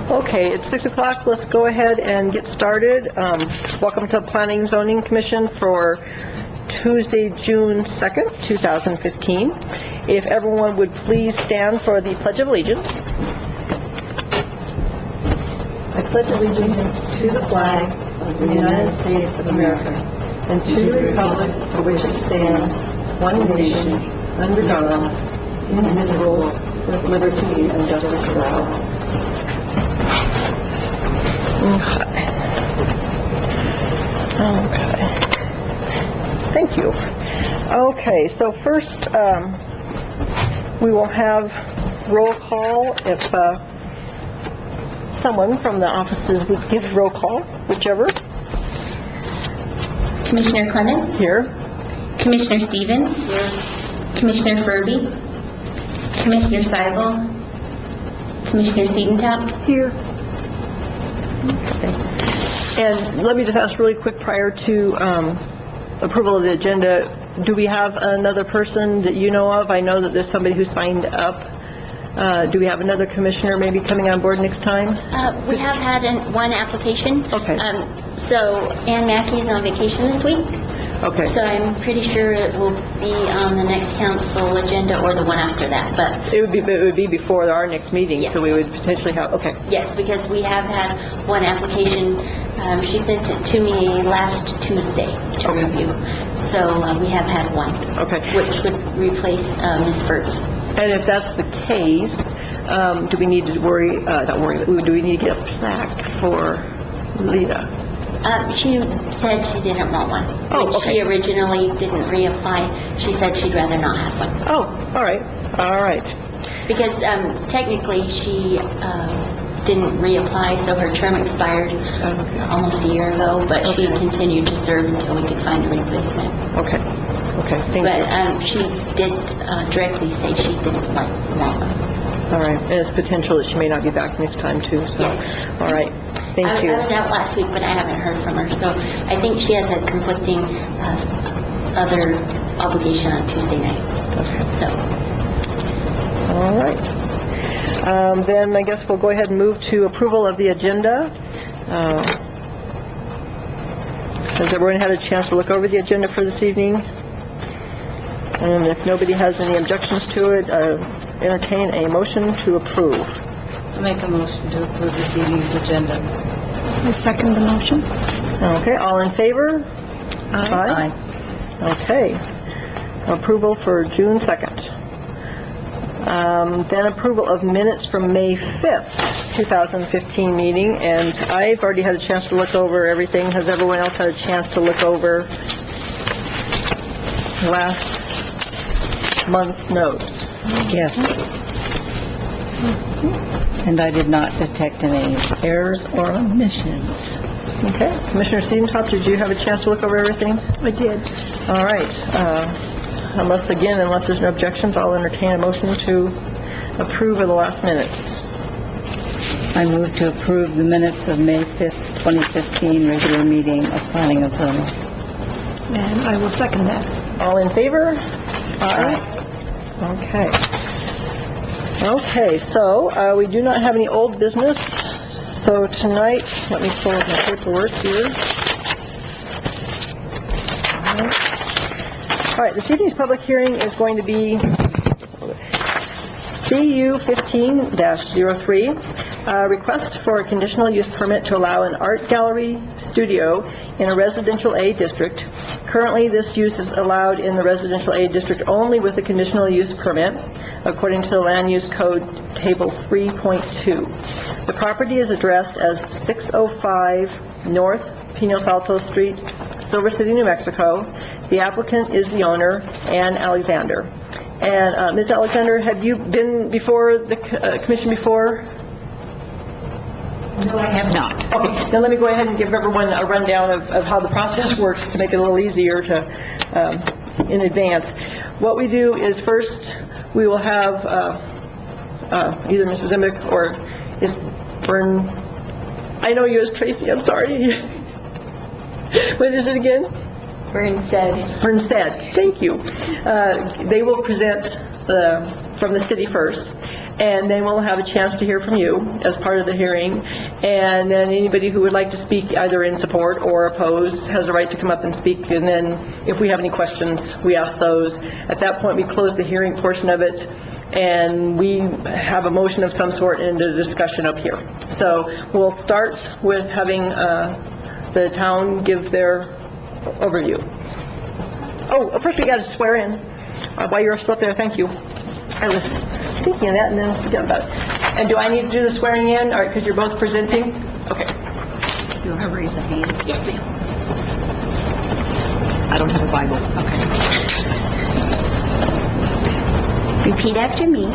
Okay, it's 6 o'clock. Let's go ahead and get started. Welcome to Planning and Zoning Commission for Tuesday, June 2nd, 2015. If everyone would please stand for the Pledge of Allegiance. I pledge allegiance to the flag of the United States of America and to the republic for which it stands, one nation, under God, indivisible, with liberty and justice for all. Okay. Thank you. Okay, so first we will have roll call. If someone from the offices would give roll call, whichever. Commissioner Clements? Here. Commissioner Stevens? Here. Commissioner Furby? Commissioner Seibel? Commissioner Siedentop? Here. Okay. And let me just ask really quick prior to approval of the agenda, do we have another person that you know of? I know that there's somebody who signed up. Do we have another commissioner maybe coming on board next time? We have had one application. Okay. So Ann Mackey is on vacation this week. Okay. So I'm pretty sure it will be on the next council agenda or the one after that. But It would be before our next meeting, Yes. so we would potentially have, okay. yes, because we have had one application. She sent it to me last Tuesday to Okay. review. So we have had one, Okay. which would replace Ms. Furby. And if that's the case, do we need to do we need to get a plaque for Lita? She said she didn't want one. Oh, When okay. She originally didn't reapply. She said she'd rather not have one. Oh, all right. All right. Because technically she didn't reapply, so her term expired almost a year ago, but she Okay. continued to serve until we could find a replacement. Okay. Okay, thank you. But she did directly say she didn't want one. All right. And it's potential that she may not be back next time, too, so. Yes. All right. Thank I you. was out last week, but I haven't heard from her, so I think she has a conflicting other obligation on Tuesday nights. Okay. So, All right. Then I guess we'll go ahead and move to approval of the agenda. Has everyone had a chance to look over the agenda for this evening? And if nobody has any objections to it, entertain a motion to approve. I make a motion to approve this evening's agenda. I second the motion. Okay, all in favor? Aye. Okay. Approval for June 2nd. Then approval of minutes from May 5th, 2015 meeting, and I've already had a chance to look over everything. Has everyone else had a chance to look over last month's notes? Yes. And I did not detect any errors or omissions. Okay. Commissioner Siedentop, did you have a chance to look over everything? I did. All right. Unless there's no objections, I'll entertain a motion to approve of the last minutes. I move to approve the minutes of May 5th, 2015 regular meeting of Planning and Zoning. And I will second that. All in favor? Aye. Okay. Okay, so we do not have any old business. So tonight, let me pull up my paperwork here. All right, this evening's public hearing is going to be CU 15-03, request for a conditional use permit to allow an art gallery studio in a residential A district. Currently, this use is allowed in the residential A district only with a conditional use permit, according to the Land Use Code Table 3.2. The property is addressed as 605 North Pinos Altos Street, Silver City, New Mexico. The applicant is the owner, Ann Alexander. And Ms. Alexander, have you been before the commission before? No, I have not. Okay, then let me go ahead and give everyone a rundown of how the process works to make it a little easier to in advance. What we do is first we will have either Mrs. Emmick or is Bern. I know you as Tracy. I'm sorry. What is it again? Bernstead. Thank you. They will present from the city first, and then we'll have a chance to hear from you as part of the hearing. And then anybody who would like to speak either in support or oppose has the right to come up and speak. And then if we have any questions, we ask those. At that point, we close the hearing portion of it, and we have a motion of some sort and a discussion up here. So we'll start with having the town give their overview. Oh, first we got to swear in while you're still up there. Thank you. I was thinking of that and then forgot about it. And do I need to do the swearing in, or because you're both presenting? Okay. Do you want to raise a hand? Yes, ma'am. I don't have a Bible. Okay. Repeat after me.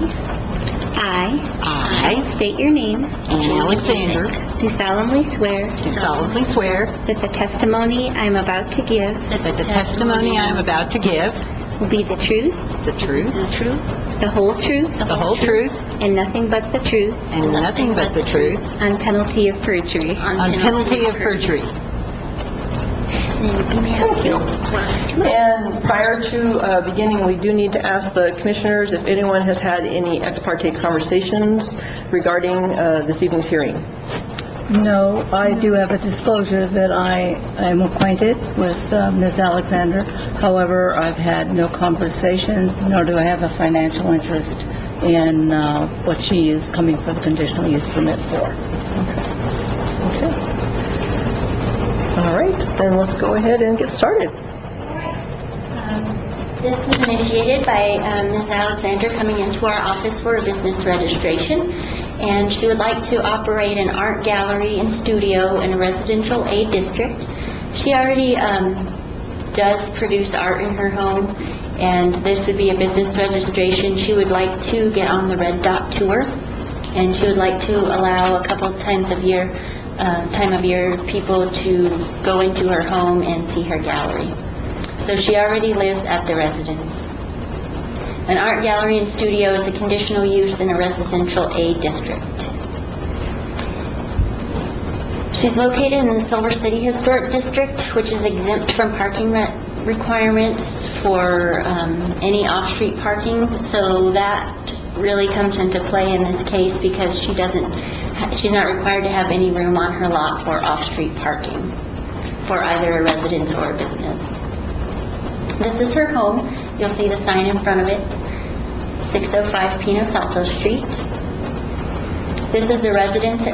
I state your name. Ann Alexander, Do solemnly swear do solemnly swear that the testimony I am about to give that the testimony I am about to give, will be the truth, the truth, the whole truth, the whole truth, and nothing but the truth, and nothing but the truth, on penalty of perjury. on penalty of perjury. Thank you. And prior to beginning, we do need to ask the commissioners if anyone has had any ex parte conversations regarding this evening's hearing. No, I do have a disclosure that I am acquainted with Ms. Alexander. However, I've had no conversations, nor do I have a financial interest in what she is coming for the conditional use permit for. Okay. All right, then let's go ahead and get started. This was initiated by Ms. Alexander coming into our office for a business registration, and she would like to operate an art gallery and studio in a residential A district. She already does produce art in her home, and this would be a business registration. She would like to get on the Red Dot Tour, and she would like to allow a couple time of year people to go into her home and see her gallery. So she already lives at the residence. An art gallery and studio is a conditional use in a residential A district. She's located in the Silver City Historic District, which is exempt from parking requirements for any off-street parking. So that really comes into play in this case because she's not required to have any room on her lot for off-street parking for either a residence or a business. This is her home. You'll see the sign in front of it, 605 Pino Salto Street. This is the residence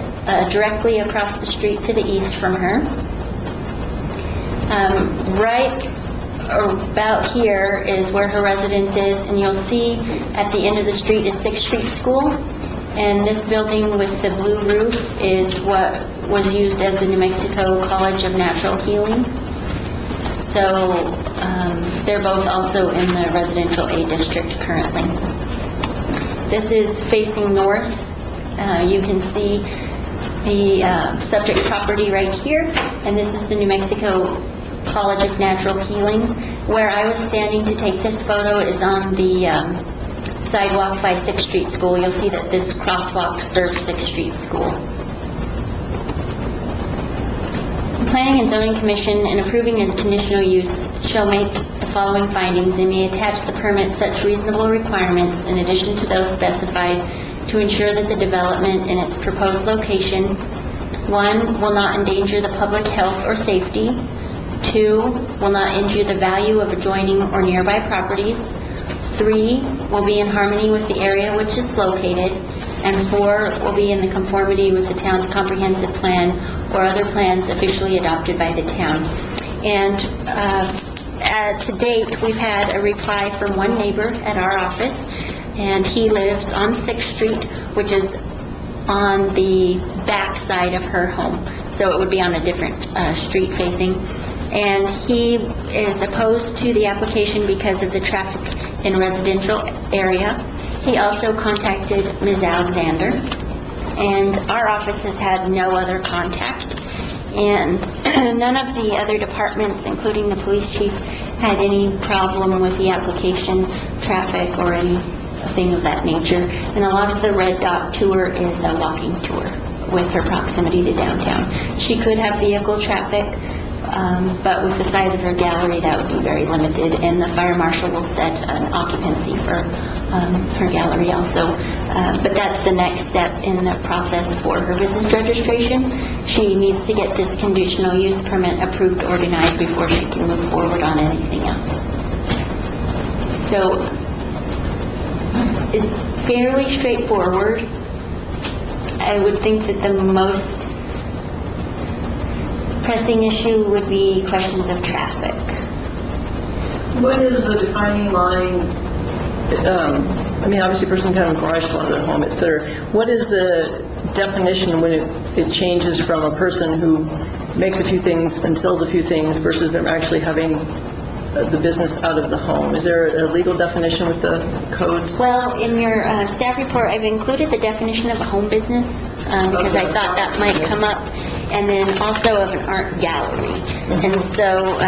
directly across the street to the east from her. Right about here is where her residence is, and you'll see at the end of the street is 6th Street School, and this building with the blue roof is what was used as the New Mexico College of Natural Healing. So they're both also in the residential A district currently. This is facing north. You can see the subject property right here, and this is the New Mexico College of Natural Healing. Where I was standing to take this photo is on the sidewalk by 6th Street School. You'll see that this crosswalk serves 6th Street School. The Planning and Zoning Commission, in approving a conditional use, shall make the following findings and may attach the permit such reasonable requirements in addition to those specified to ensure that the development in its proposed location, 1, will not endanger the public health or safety, 2, will not injure the value of adjoining or nearby properties, 3, will be in harmony with the area which is located, and 4, will be in the conformity with the town's comprehensive plan or other plans officially adopted by the town. And to date, we've had a reply from one neighbor at our office, and he lives on 6th Street, which is on the back side of her home. So it would be on a different street facing. And he is opposed to the application because of the traffic in a residential area. He also contacted Ms. Alexander, and our office has had no other contact. And none of the other departments, including the police chief, had any problem with the application, traffic, or anything of that nature. And a lot of the Red Dot Tour is a walking tour with her proximity to downtown. She could have vehicle traffic But with the size of her gallery, that would be very limited, and the fire marshal will set an occupancy for her gallery also. But that's the next step in the process for her business registration. She needs to get this conditional use permit approved or denied before she can move forward on anything else. So it's fairly straightforward. I would think that the most pressing issue would be questions of traffic. What is the defining line? I mean, obviously, a person can have a garage sale at their home, et cetera. What is the definition when it changes from a person who makes a few things and sells a few things versus them actually having the business out of the home? Is there a legal definition with the codes? Well, in your staff report, I've included the definition of a home business because I thought that might come up, and then also of an art gallery. And so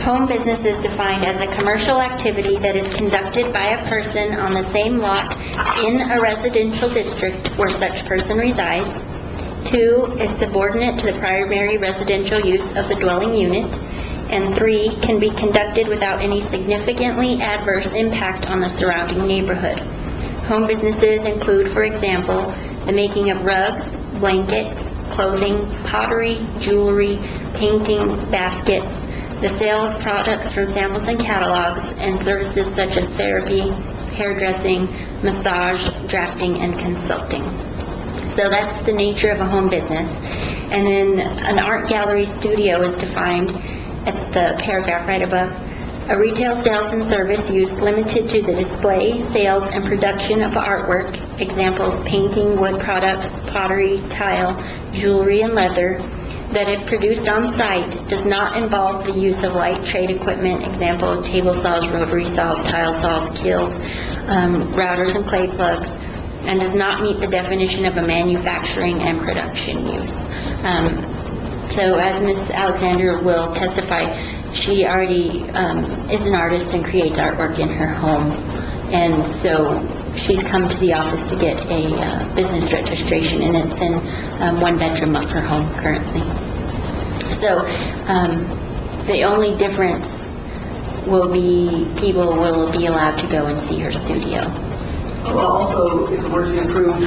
home business is defined as a commercial activity that is conducted by a person on the same lot in a residential district where such person resides. 2, is subordinate to the primary residential use of the dwelling unit. And 3, can be conducted without any significantly adverse impact on the surrounding neighborhood. Home businesses include, for example, the making of rugs, blankets, clothing, pottery, jewelry, painting, baskets, the sale of products from samples and catalogs, and services such as therapy, hairdressing, massage, drafting, and consulting. So that's the nature of a home business. And then an art gallery studio is defined. That's the paragraph right above. A retail sales and service use limited to the display, sales, and production of artwork, examples painting, wood products, pottery, tile, jewelry, and leather, that if produced on site does not involve the use of light trade equipment, example table saws, rotary saws, tile saws, keels, routers, and clay plugs, and does not meet the definition of a manufacturing and production use. So as Ms. Alexander will testify, she already is an artist and creates artwork in her home. And so she's come to the office to get a business registration, and it's in one bedroom of her home currently. So the only difference will be people will be allowed to go and see her studio. Well, also, if it were to be approved,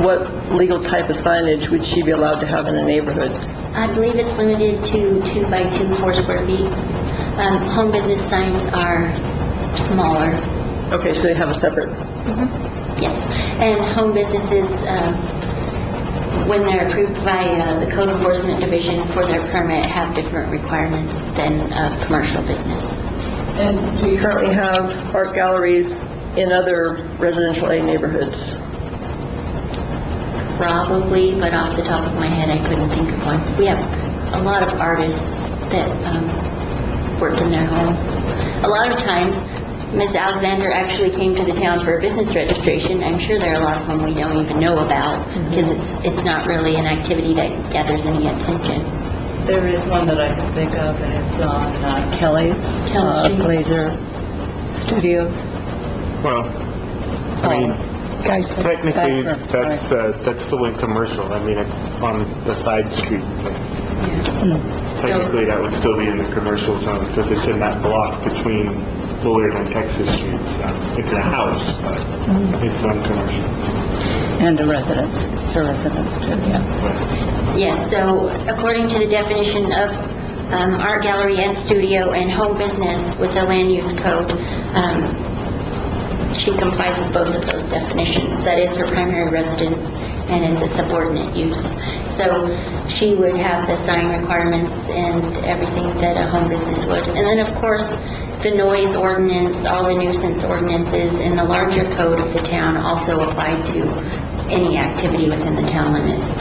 what legal type of signage would she be allowed to have in a neighborhood? I believe it's limited to 2 by 2, 4 square feet. Home business signs are smaller. Okay, so they have a separate... Yes. And home businesses, when they're approved by the Code Enforcement Division for their permit, have different requirements than a commercial business. And do you currently have art galleries in other residential A neighborhoods? Probably, but off the top of my head, I couldn't think of one. We have a lot of artists that work in their home. A lot of times, Ms. Alexander actually came to the town for a business registration. I'm sure there are a lot of them we don't even know about because it's not really an activity that gathers any attention. There is one that I can think of, and it's on Kelly Street. Glazer Studios. Well, I mean, technically, Geisler. that's still in commercial. I mean, it's on the side street. But technically, that would still be in the commercial zone because it's in that block between Bullard and Texas Street. So it's a house, but it's non-commercial. And the residence too, yeah. Yes, so according to the definition of art gallery and studio and home business with the land use code, she complies with both of those definitions. That is her primary residence, and it's a subordinate use. So she would have the sign requirements and everything that a home business would. And then, of course, the noise ordinance, all the nuisance ordinances in the larger code of the town also apply to any activity within the town limits.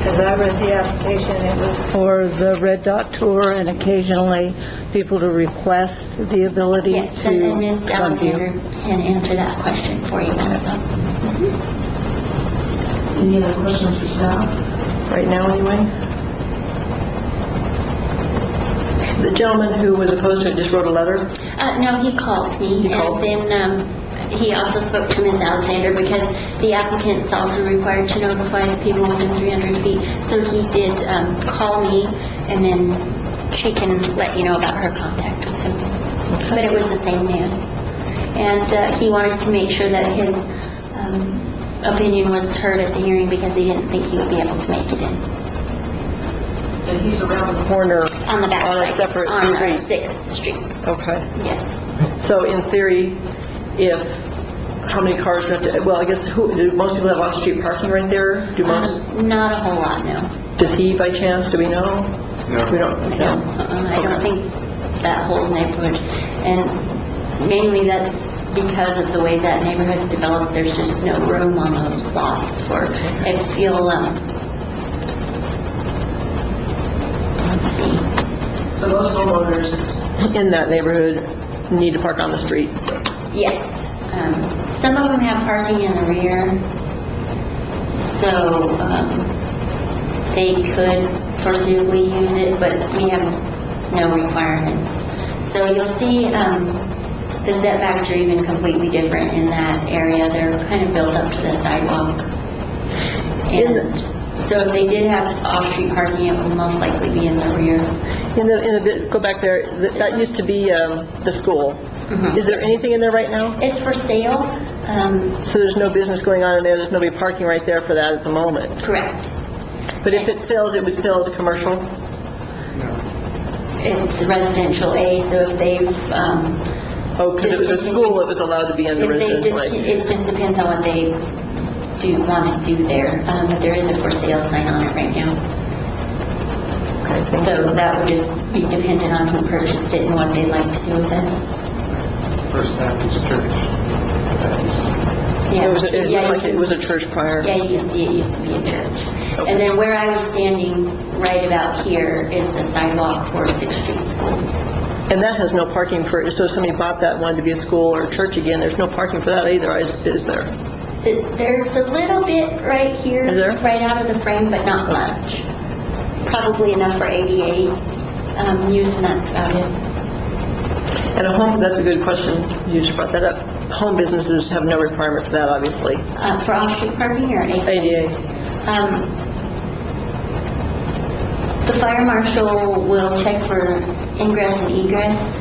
As I read the application, it was for the Red Dot Tour and occasionally people to request the ability Yes, to and Ms. come view. Alexander can answer that question for you also. Any other questions for staff? Right now, anyway? The gentleman who was opposed to it just wrote a letter? No, he called me, He called? and then he also spoke to Ms. Alexander because the applicant's also required to notify people within 300 feet. So he did call me, and then she can let you know about her contact with him. But it was the same man. And he wanted to make sure that his opinion was heard at the hearing because he didn't think he would be able to make it in. And he's around the corner On the back on a side, separate on street? 6th Street. Okay. Yes. So in theory, how many cars do you have to, well, I guess, do most people have off-street parking right there? Do most? Not a whole lot, no. Does he by chance, do we know? No. We don't No, know. I don't think that whole neighborhood, and mainly that's because of the way that neighborhood's developed. There's just no room on those lots for, if you'll, let's see. So most homeowners in that neighborhood need to park on the street? Yes. Some of them have parking in the rear, so they could foreseeably use it, but we have no requirements. So you'll see the setbacks are even completely different in that area. They're kind of built up to the sidewalk. And so if they did have off-street parking, it would most likely be in the rear. Go back there, that used to be the school. Mhm. Is there anything in there right now? It's for sale. So there's no business going on in there, there's nobody parking right there for that at the moment? Correct. But if it sells, it would sell as a commercial? It's residential A, so if they've, Oh, because it was a school, it was allowed to be in the if they residential just, area. it just depends on what they want to do there. But there is a for sale sign on it right now. Okay, thank So you. that would just be dependent on who purchased it and what they'd like to do with it. First Baptist Church. Yeah. It looked Yeah, like you it was a church prior. Yeah, you can see it used to be a church. And then where I was standing right about here is the sidewalk for 6th Street School. And that has no parking for, so if somebody bought that and wanted to be a school or a church again, there's no parking for that either, is there? There's a little bit right here, Is there? right out of the frame, but not much. Probably enough for ADA use, and that's about it. And a home, that's a good question, you just brought that up. Home businesses have no requirement for that, obviously. For off-street parking or ADA? ADA. The fire marshal will check for ingress and egress,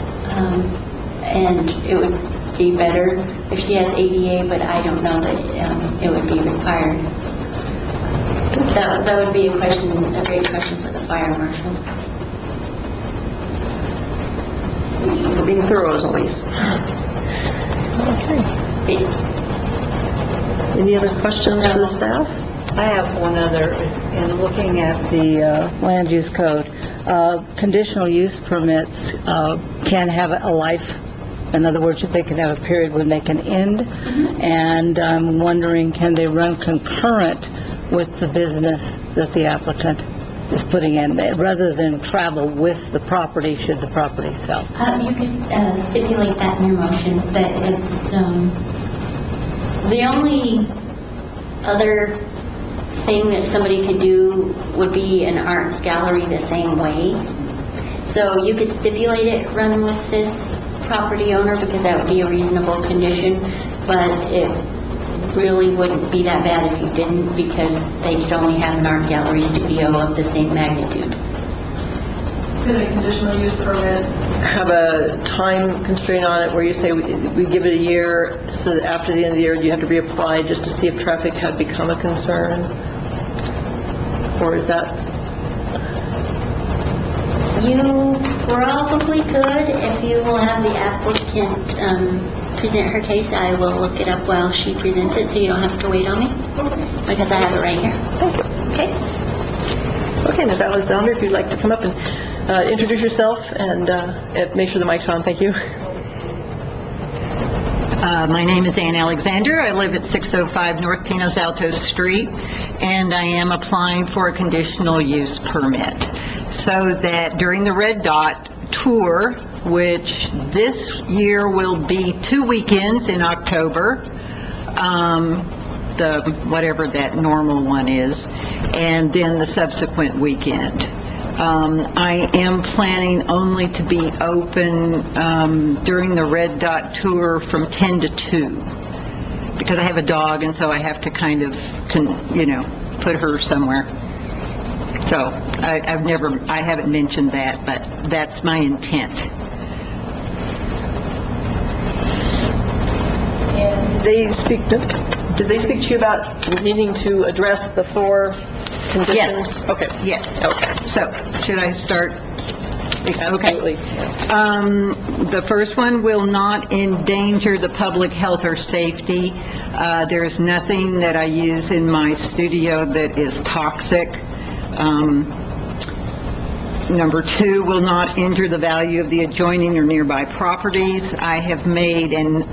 and it would be better if she has ADA, but I don't know that it would be required. That would be a great question for the fire marshal. For being thorough, at least. Okay. Any other questions for the staff? I have one other. In looking at the land use code, conditional use permits can have a life. In other words, they can have a period when they can end. And I'm wondering, can they run concurrent with the business that the applicant is putting in, rather than travel with the property should the property sell? You could stipulate that in your motion, that it's, the only other thing that somebody could do would be an art gallery the same way. So you could stipulate it run with this property owner because that would be a reasonable condition, but it really wouldn't be that bad if you didn't, because they could only have an art gallery studio of the same magnitude. Could a conditional use permit have a time constraint on it where you say we give it a year, so that after the end of the year you have to reapply just to see if traffic had become a concern? Or is that... You probably could, if you will have the applicant present her case. I will look it up while she presents it, so you don't have to wait on me, because I have it right here. Okay? Okay, Ms. Alexander, if you'd like to come up and introduce yourself and make sure the mic's on, thank you. My name is Ann Alexander. I live at 605 North Pinos Altos Street, and I am applying for a conditional use permit so that during the Red Dot tour, which this year will be 2 weekends in October, the whatever that normal one is, and then the subsequent weekend. I am planning only to be open during the Red Dot tour from 10 to 2, because I have a dog, and so I have to kind of, put her somewhere. So I haven't mentioned that, but that's my intent. Did they speak to you about needing to address the 4 conditions? Yes. Okay. Yes. Okay. So, should I start? Absolutely. The first one will not endanger the public health or safety. There's nothing that I use in my studio that is toxic. Number 2, will not injure the value of the adjoining or nearby properties. I have made, and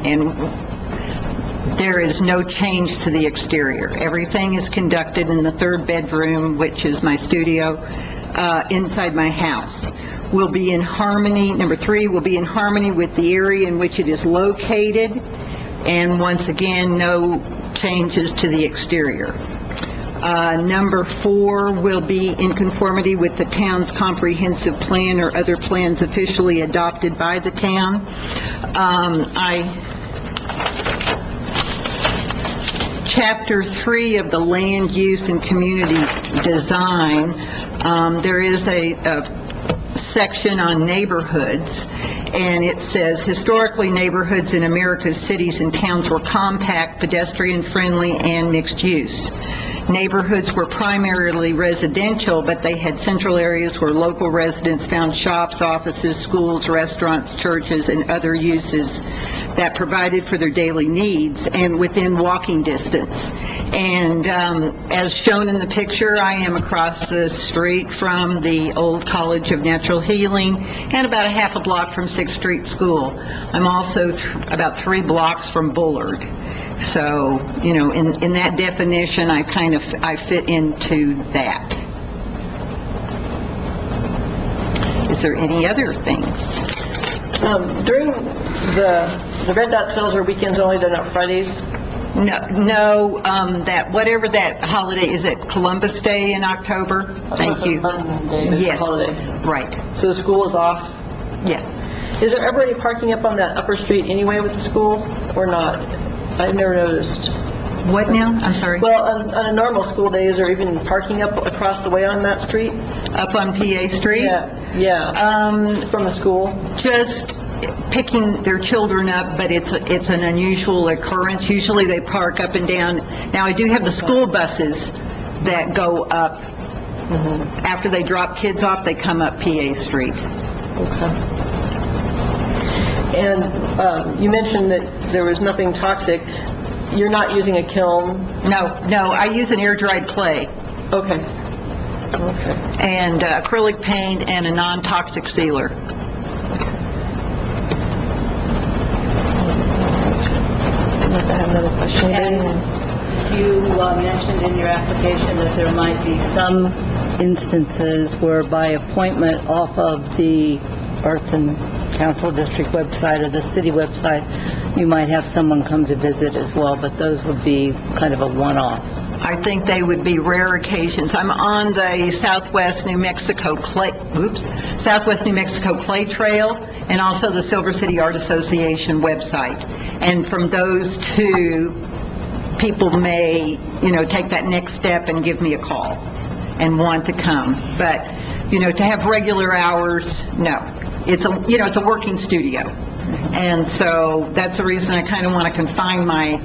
there is no change to the exterior. Everything is conducted in the 3rd bedroom, which is my studio, inside my house. Will be in harmony, number 3, will be in harmony with the area in which it is located, and once again, no changes to the exterior. Number 4, will be in conformity with the town's comprehensive plan or other plans officially adopted by the town. Chapter 3 of the Land Use and Community Design, there is a section on neighborhoods, and it says, historically, neighborhoods in America's cities and towns were compact, pedestrian-friendly, and mixed-use. Neighborhoods were primarily residential, but they had central areas where local residents found shops, offices, schools, restaurants, churches, and other uses that provided for their daily needs and within walking distance. And as shown in the picture, I am across the street from the old College of Natural Healing and about a half a block from 6th Street School. I'm also about 3 blocks from Bullard. So, in that definition, I fit into that. Is there any other things? During the Red Dot sales are weekends only, they're not Fridays? No, that, whatever that holiday, is it Columbus Day in October? Thank you. Monday, it's a Yes, holiday. right, So the school is off? yeah. Is there ever any parking up on that upper street anyway with the school, or not? I've never noticed. What now? I'm sorry. Well, on a normal school day, is there even parking up across the way on that street? Up on PA Street? Yeah, from the school? Just picking their children up, but it's an unusual occurrence. Usually they park up and down. Now, I do have the school buses that go up. After they drop kids off, they come up PA Street. Okay. And you mentioned that there was nothing toxic. You're not using a kiln? No, I use an air-dried clay Okay. and acrylic paint and a non-toxic sealer. Seems like I have another question. You mentioned in your application that there might be some instances where by appointment off of the Arts and Council District website or the city website, you might have someone come to visit as well, but those would be kind of a one-off. I think they would be rare occasions. I'm on the Southwest New Mexico Clay Trail and also the Silver City Art Association website. And from those 2, people may, take that next step and give me a call and want to come. But, to have regular hours, no. It's a working studio. And so that's the reason I kind of want to confine my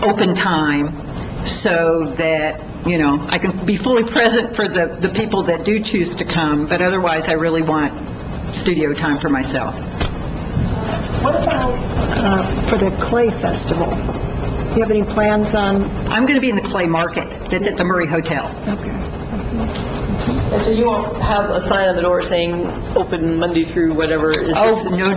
open time so that, I can be fully present for the people that do choose to come, but otherwise I really want studio time for myself. What about for the Clay Festival? Do you have any plans on? I'm going to be in the Clay Market that's at the Murray Hotel. Okay. And so you won't have a sign on the door saying open Monday through whatever? Oh, no.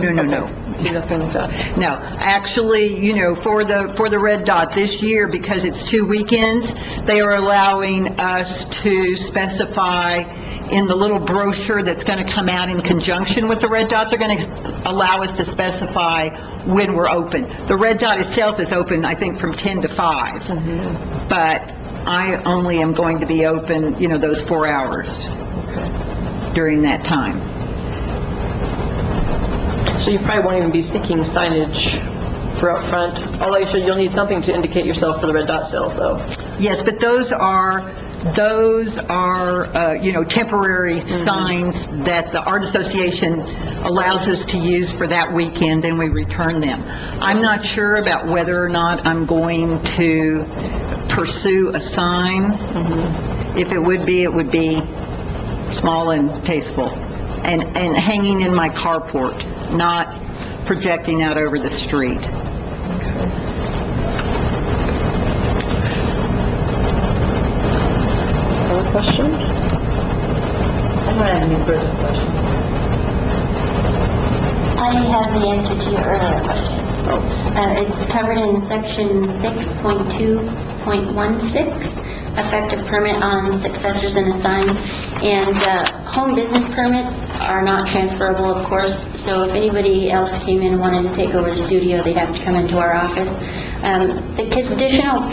See, nothing like that? No, actually, for the Red Dot this year, because it's 2 weekends, they are allowing us to specify in the little brochure that's going to come out in conjunction with the Red Dot, they're going to allow us to specify when we're open. The Red Dot itself is open, I think, from 10 to 5, but I only am going to be open, those 4 hours. during that time. So you probably won't even be seeking signage for up front, although you'll need something to indicate yourself for the red dot sales, though. Yes, but those are, temporary signs that the Art Association allows us to use for that weekend, and we return them. I'm not sure about whether or not I'm going to pursue a sign. If it would be small and tasteful, and hanging in my carport, not projecting out over the street. Other questions? I don't have any further questions. I have the answer to your earlier question. It's covered in section 6.2.16, effective permit on successors and assigns. And home business permits are not transferable, of course, so if anybody else came in and wanted to take over the studio, they'd have to come into our office. The conditional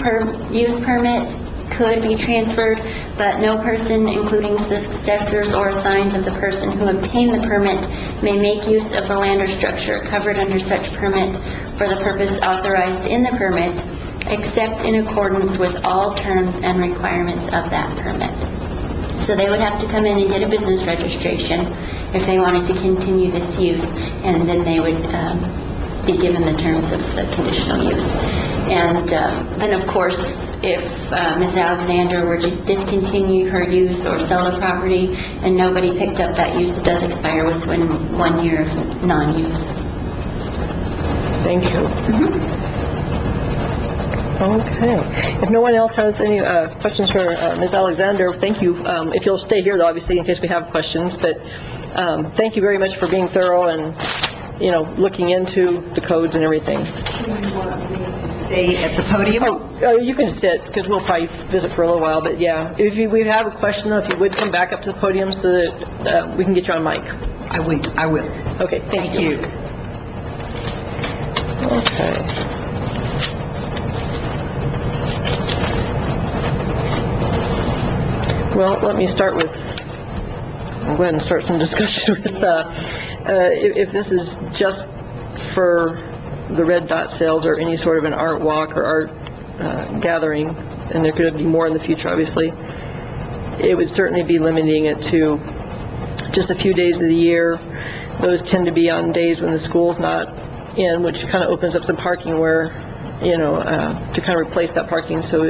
use permit could be transferred, but no person, including successors or assigns of the person who obtained the permit, may make use of the land or structure covered under such permit for the purpose authorized in the permit, except in accordance with all terms and requirements of that permit. So they would have to come in and get a business registration if they wanted to continue this use, and then they would be given the terms of the conditional use. And then, of course, if Ms. Alexander were to discontinue her use or sell the property and nobody picked up that use, it does expire within 1 year of non-use. Thank you. Okay. If no one else has any questions for Ms. Alexander, thank you. If you'll stay here, though, obviously, in case we have questions, but thank you very much for being thorough and, looking into the codes and everything. Stay at the podium? Oh, you can sit, because we'll probably visit for a little while, but yeah. If we have a question, though, if you would come back up to the podium so that we can get you on mic. I will. Okay, thank you. Okay. Well, let me start with, I'll go ahead and start some discussion with, if this is just for the red dot sales or any sort of an art walk or art gathering, and there could be more in the future, obviously, it would certainly be limiting it to just a few days of the year. Those tend to be on days when the school's not in, which kind of opens up some parking where, to kind of replace that parking. So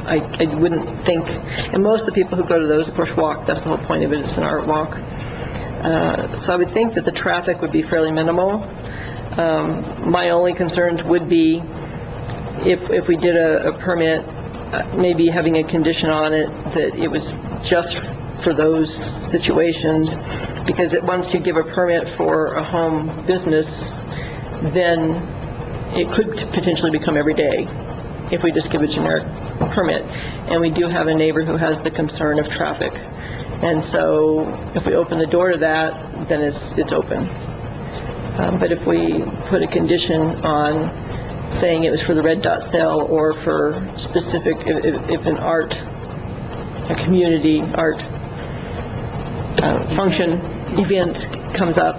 I wouldn't think, and most of the people who go to those, of course, walk. That's the whole point of it. It's an art walk. So I would think that the traffic would be fairly minimal. My only concerns would be if we did a permit, maybe having a condition on it that it was just for those situations, because once you give a permit for a home business, then it could potentially become every day if we just give a generic permit. And we do have a neighbor who has the concern of traffic. And so if we open the door to that, then it's open. But if we put a condition on saying it was for the red dot sale or for specific, if an a community art function, event comes up,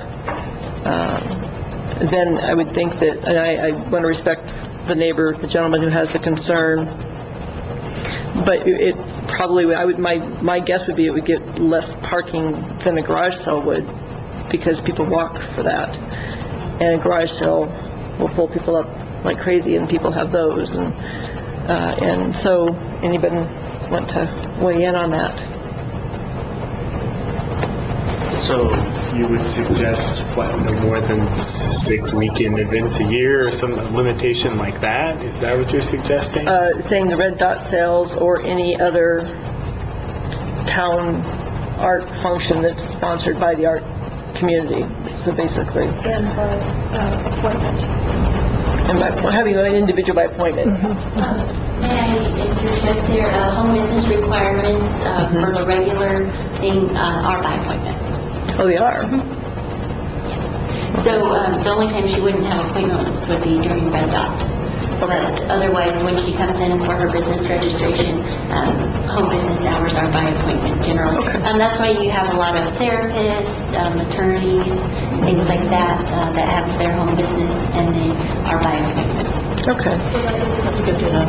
then I would think that, and I want to respect the neighbor, the gentleman who has the concern, but it probably, my guess would be it would get less parking than a garage sale would, because people walk for that. And a garage sale will pull people up like crazy, and people have those. And so, anybody want to weigh in on that? So you would suggest, no more than 6 weekend events a year or some limitation like that? Is that what you're suggesting? Saying the red dot sales or any other town art function that's sponsored by the art community. So basically. And by appointment. And by having an individual by appointment. May I interject there? Home business requirements for the regular thing are by appointment. Oh, they are? So the only time she wouldn't have appointments would be during red dot. But otherwise, when she comes in for her business registration, home business hours are by appointment generally. That's why you have a lot of therapists, attorneys, things like that, that have their home business and they are by appointment. Okay. That's good to know.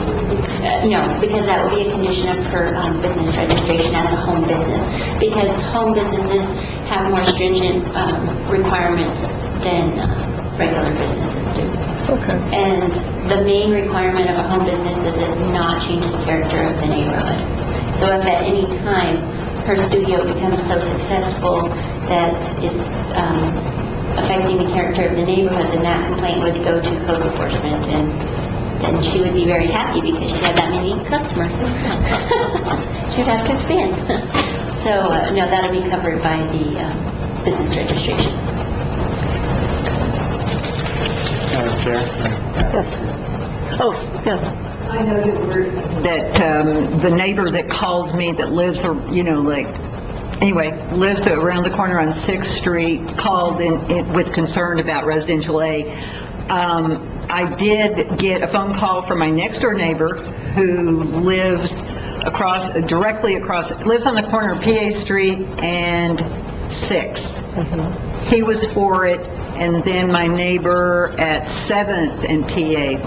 No, because that would be a condition of her business registration as a home business, because home businesses have more stringent requirements than regular businesses do. Okay. And the main requirement of a home business is it not change the character of the neighborhood. So if at any time her studio becomes so successful that it's affecting the character of the neighborhood, then that complaint would go to code enforcement, and then she would be very happy because she had that many customers. She would have to expand. So, no, that'll be covered by the business registration. Madam Chair? Yes. Oh, yes. I know that the neighbor that called me that lives, lives around the corner on 6th Street, called in with concern about residential A. I did get a phone call from my next-door neighbor who lives directly across, lives on the corner of PA Street and 6th. He was for it, and then my neighbor at 7th and PA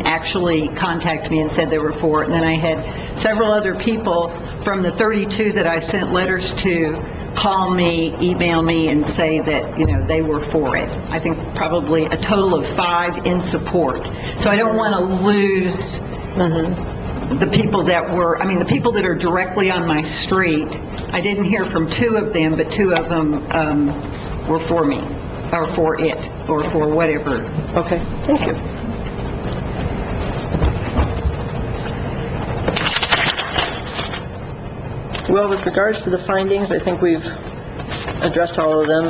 actually contacted me and said they were for it. And then I had several other people from the 32 that I sent letters to call me, email me, and say that, they were for it. I think probably a total of 5 in support. So I don't want to lose the people that were, the people that are directly on my street. I didn't hear from 2 of them, but 2 of them were for me, or for it, or for whatever. Okay, thank you. Well, with regards to the findings, I think we've addressed all of them.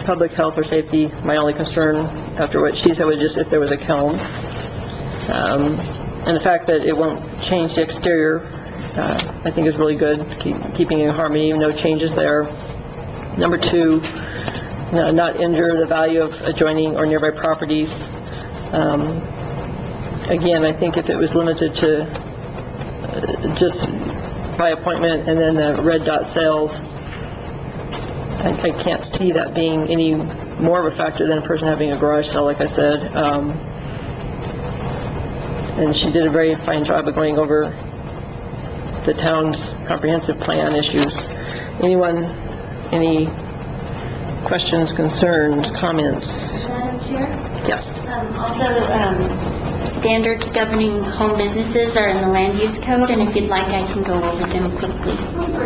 Public health or safety, my only concern after what she said was just if there was a kiln. And the fact that it won't change the exterior, I think is really good, keeping in harmony, no changes there. Number 2, not injure the value of adjoining or nearby properties. Again, I think if it was limited to just by appointment and then the red dot sales, I can't see that being any more of a factor than a person having a garage sale, like I said. And she did a very fine job of going over the town's comprehensive plan issues. Anyone, any questions, concerns, comments? Madam Chair? Yes. Also, standards governing home businesses are in the land use code, and if you'd like, I can go over them quickly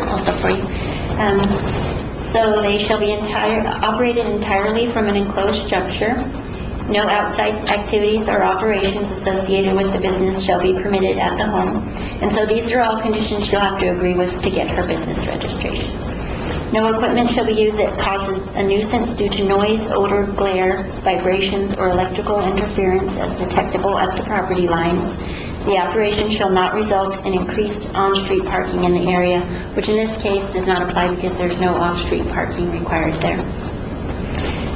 also for you. So they shall be operated entirely from an enclosed structure. No outside activities or operations associated with the business shall be permitted at the home. And so these are all conditions she'll have to agree with to get her business registration. No equipment shall be used that causes a nuisance due to noise, odor, glare, vibrations, or electrical interference as detectable at the property lines. The operation shall not result in increased on-street parking in the area, which in this case does not apply because there's no off-street parking required there.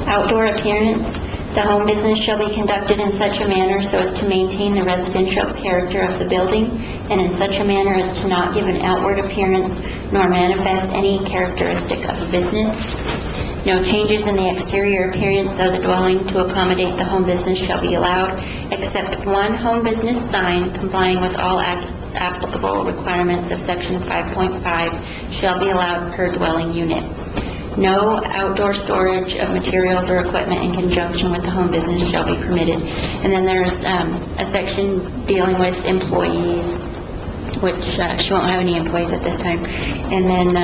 Outdoor appearance. The home business shall be conducted in such a manner so as to maintain the residential character of the building, and in such a manner as to not give an outward appearance nor manifest any characteristic of a business. No changes in the exterior appearance of the dwelling to accommodate the home business shall be allowed, except one home business sign complying with all applicable requirements of Section 5.5 shall be allowed per dwelling unit. No outdoor storage of materials or equipment in conjunction with the home business shall be permitted. And then there's a section dealing with employees, which she won't have any employees at this time. And then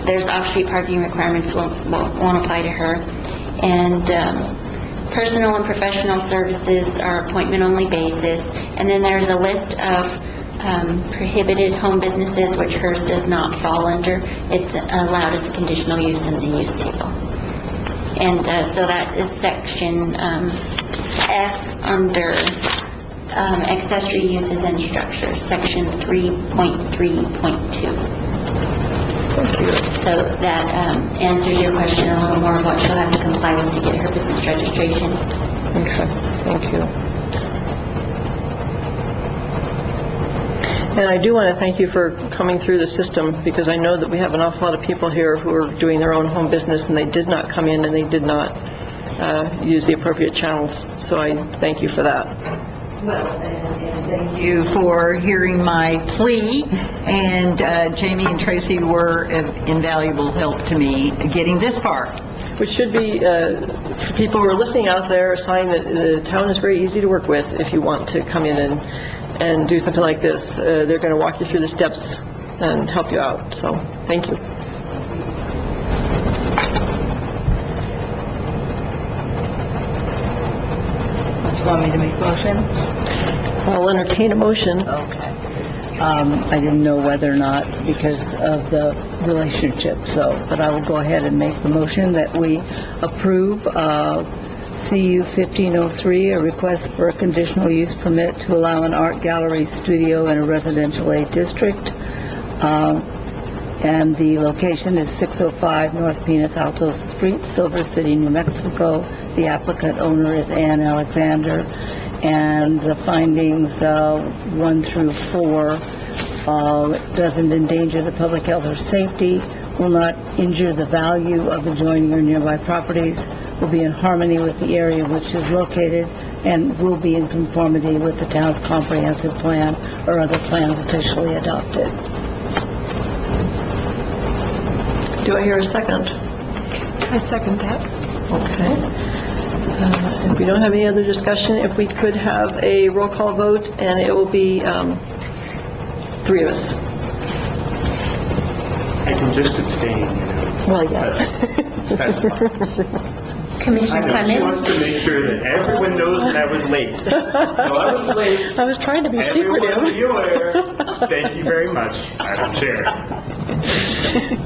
there's off-street parking requirements won't apply to her. And personal and professional services are appointment-only basis. And then there's a list of prohibited home businesses, which hers does not fall under. It's allowed as a conditional use in the use table. And so that is section F under accessory uses and structures, section 3.3.2. Thank you. So that answers your question a little more of what she'll have to comply with to get her business registration. Okay, thank you. And I do want to thank you for coming through the system, because I know that we have an awful lot of people here who are doing their own home business, and they did not come in and they did not use the appropriate channels. So I thank you for that. Well, and thank you for hearing my plea, and Jamie and Tracy were of invaluable help to me getting this far. Which should be, for people who are listening out there, a sign that the town is very easy to work with if you want to come in and do something like this. They're going to walk you through the steps and help you out, so thank you. Do you want me to make a motion? I'll entertain a motion. Okay. I didn't know whether or not because of the relationship, but I will go ahead and make the motion that we approve CU 1503, a request for a conditional use permit to allow an art gallery studio in a residential A district. And the location is 605 North Pinos Altos Street, Silver City, New Mexico. The applicant owner is Ann Alexander. And the findings 1 through 4 doesn't endanger the public health or safety, will not injure the value of adjoining or nearby properties, will be in harmony with the area which is located, and will be in conformity with the town's comprehensive plan or other plans officially adopted. Do I hear a second? I second that. Okay. If we don't have any other discussion, if we could have a roll call vote, and it will be 3 of us. I can just abstain, you know. Well, yes. That's fine. Commissioner I know, she Clement? wants to make sure that everyone knows that I was late. So I was late. I was trying to be Everyone secretive. be aware. Thank you very much, Madam Chair.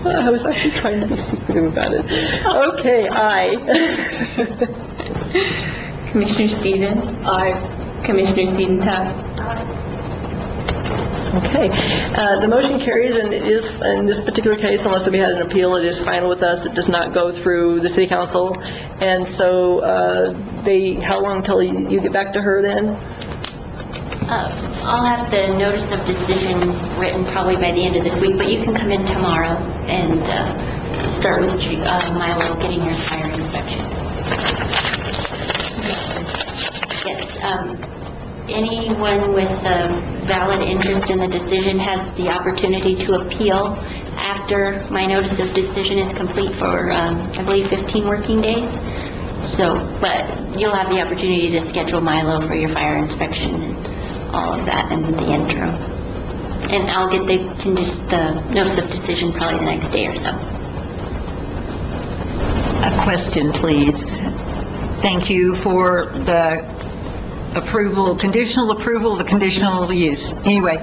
I was actually trying to be secretive about it. Okay, aye. Commissioner Stevens? Aye. Commissioner Siedentop? Okay. The motion carries, and it is, in this particular case, unless we had an appeal, it is final with us. It does not go through the city council. And so how long until you get back to her then? I'll have the notice of decision written probably by the end of this week, but you can come in tomorrow and start with Milo getting your fire inspection. Yes, anyone with a valid interest in the decision has the opportunity to appeal after my notice of decision is complete for, I believe, 15 working days. So, but you'll have the opportunity to schedule Milo for your fire inspection and all of that in the interim. And I'll get the notice of decision probably the next day or so. A question, please. Thank you for the conditional approval of the conditional use. Anyway,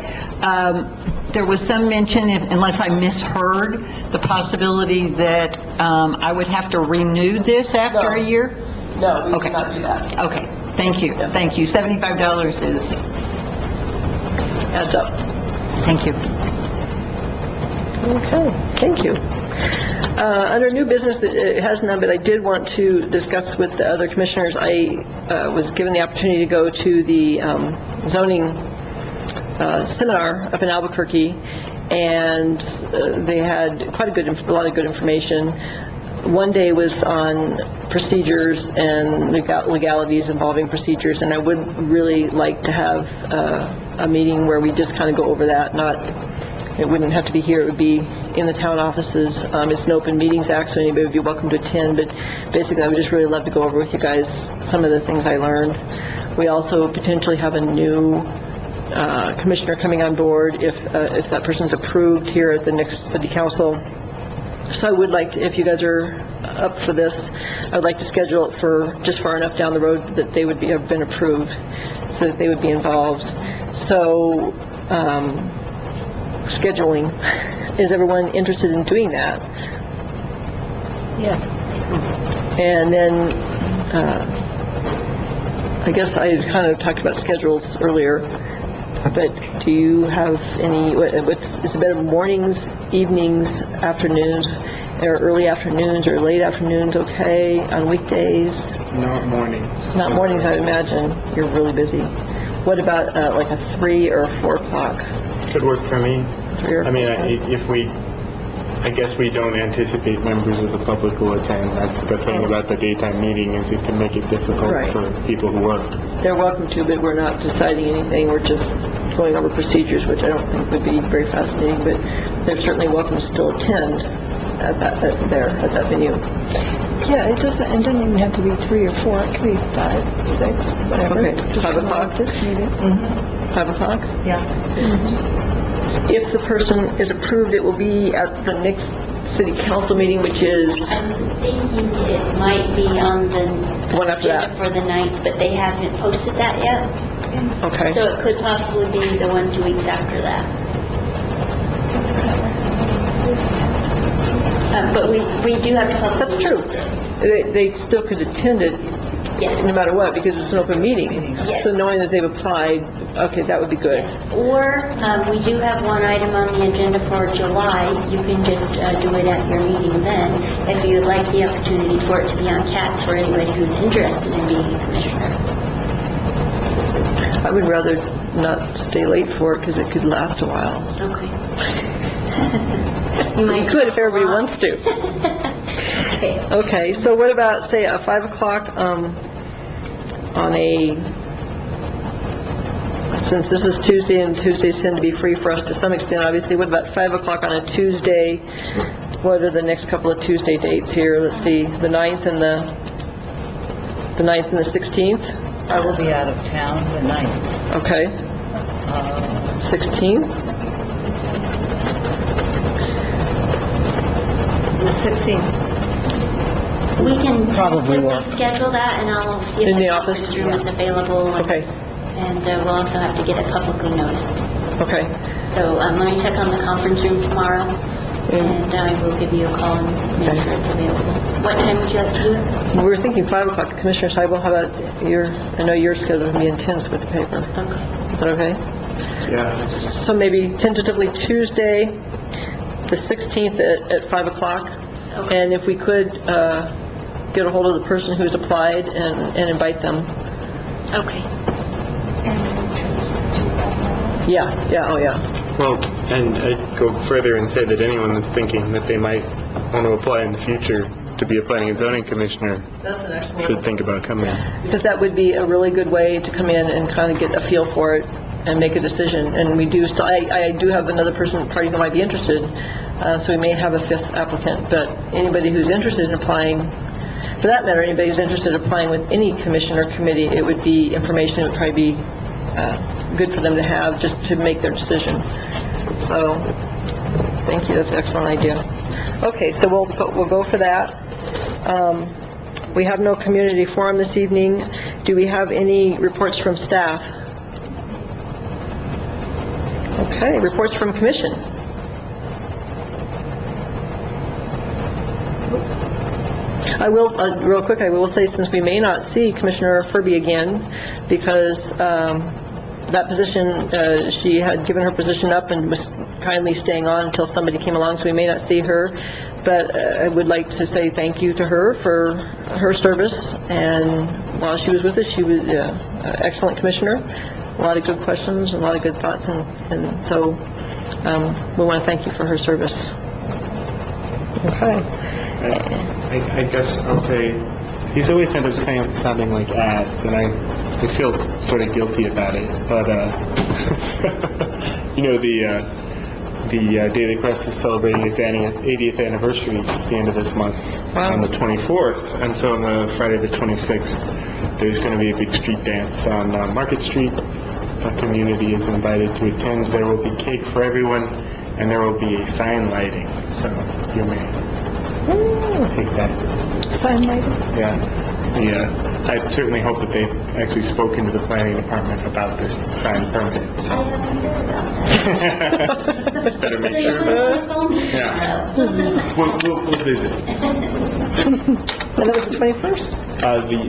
there was some mention, unless I misheard, the possibility that I would have to renew this after a year? No, we Okay. cannot do that. Okay, thank you, thank you. $75 Adds up. thank you. Okay, thank you. Under new business, it has none, but I did want to discuss with the other commissioners. I was given the opportunity to go to the zoning seminar up in Albuquerque, and they had quite a lot of good information. One day was on procedures and legalities involving procedures, and I would really like to have a meeting where we just kind of go over that. It wouldn't have to be here, it would be in the town offices. It's an open meetings act, so anybody would be welcome to attend, but basically I would just really love to go over with you guys some of the things I learned. We also potentially have a new commissioner coming on board if that person's approved here at the next city council. So I would like to, if you guys are up for this, I would like to schedule it for just far enough down the road that they would have been approved, so that they would be involved. So, scheduling, is everyone interested in doing that? Yes. And then, I guess I kind of talked about schedules earlier, but do you have any, is it better mornings, evenings, afternoons, or early afternoons, or late afternoons, okay, on weekdays? Not mornings. Not mornings, I imagine, you're really busy. What about like a 3 or 4 o'clock? Could work for me. 3 or I mean, 4 o'clock? I guess we don't anticipate members of the public will attend. That's the thing about the daytime meeting, is it can make it difficult Right. for people who work. They're welcome to, but we're not deciding anything. We're just going over procedures, which I don't think would be very fascinating, but they're certainly welcome to still attend at that venue. Yeah, it doesn't even have to be 3 or 4, it could be 5, 6, whatever. Okay, Just 5 come o'clock? out This meeting. 5 o'clock? Yeah. If the person is approved, it will be at the next city council meeting, which is, I'm thinking it might be on the One after that. agenda for the 9th, but they haven't posted that yet. okay. So it could possibly be the 1-2 weeks after that. But we do have to publicly... That's true. notice it. They still could attend it Yes. no matter what, because it's an open meeting. Yes. So knowing that they've applied, okay, that would be good. Yes. Or we do have one item on the agenda for July. You can just do it at your meeting then, if you would like the opportunity for it to be on CATS for anybody who's interested in being a commissioner. I would rather not stay late for it, because it could last a while. Okay. You could if everybody wants to. Okay. Okay, so what about, say, at 5 o'clock on a, since this is Tuesday, and Tuesdays tend to be free for us to some extent, obviously, what about 5 o'clock on a Tuesday? What are the next couple of Tuesday dates here? Let's see, the 9th and the 16th? I will be out of town the 9th. Okay. 16th? The 16th. We can Probably tentatively work. schedule that, and I'll see if In the the office? conference room is available. and- Okay, And we'll also have to get it publicly noticed. okay. So let me check on the conference room tomorrow, and I will give you a call and make sure it's available. What time would you like to do it? We were thinking 5 o'clock. Commissioner Seibel, how about I know your schedule can be intense with the paper. Okay. Is that okay? Yeah. So maybe tentatively Tuesday, the 16th at 5 o'clock. Okay. And if we could get a hold of the person who's applied and invite them. Okay. Yeah, oh yeah. Well, and I'd go further and say that anyone that's thinking that they might want to apply in the future to be a planning and zoning commissioner That's an excellent should think about coming. Because that would be a really good way to come in and kind of get a feel for it and make a decision. And we do, I do have another party who might be interested, so we may have a 5th applicant. But anybody who's interested in applying, for that matter, anybody who's interested in applying with any commission or committee, it would be information that would probably be good for them to have just to make their decision. So, thank you, that's an excellent idea. Okay, so we'll go for that. We have no community forum this evening. Do we have any reports from staff? Okay, reports from commission. I will, real quick, I will say, since we may not see Commissioner Furby again, because that position, she had given her position up and was kindly staying on until somebody came along, so we may not see her. But I would like to say thank you to her for her service, and while she was with us, she was an excellent commissioner. A lot of good questions, and a lot of good thoughts, and so we want to thank you for her service. Okay. I guess I'll say, these always end up sounding like ads, and I feel sort of guilty about it, but, you know, the Daily Crest is celebrating its 80th anniversary at the end of this month, on the 24th, and so on the Friday the 26th, there's going to be a big street dance on Market Street. The community is invited to attend. There will be cake for everyone, and there will be a sign lighting, so you may take that. Sign later. Yeah. I certainly hope that they've actually spoken to the planning department about this sign permit. I haven't heard about that. Better make So you sure. put it on the phone? Yeah. We'll visit. And that was the 21st?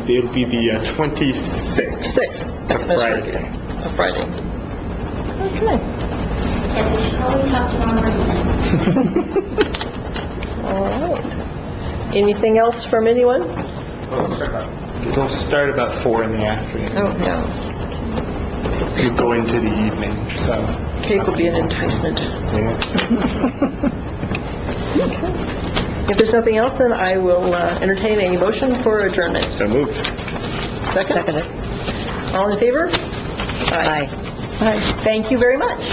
It'll be the 26th. 6th. It's a Friday. A Friday. Okay. Yes, we should probably talk tomorrow morning then. All right. Anything else from anyone? It'll start about 4 in the afternoon. Oh, yeah. to go into the evening, so. Cake will be an enticement. Yeah. If there's nothing else, then I will entertain a motion for adjournment. So moved. Second? All in favor? Aye. Thank you very much.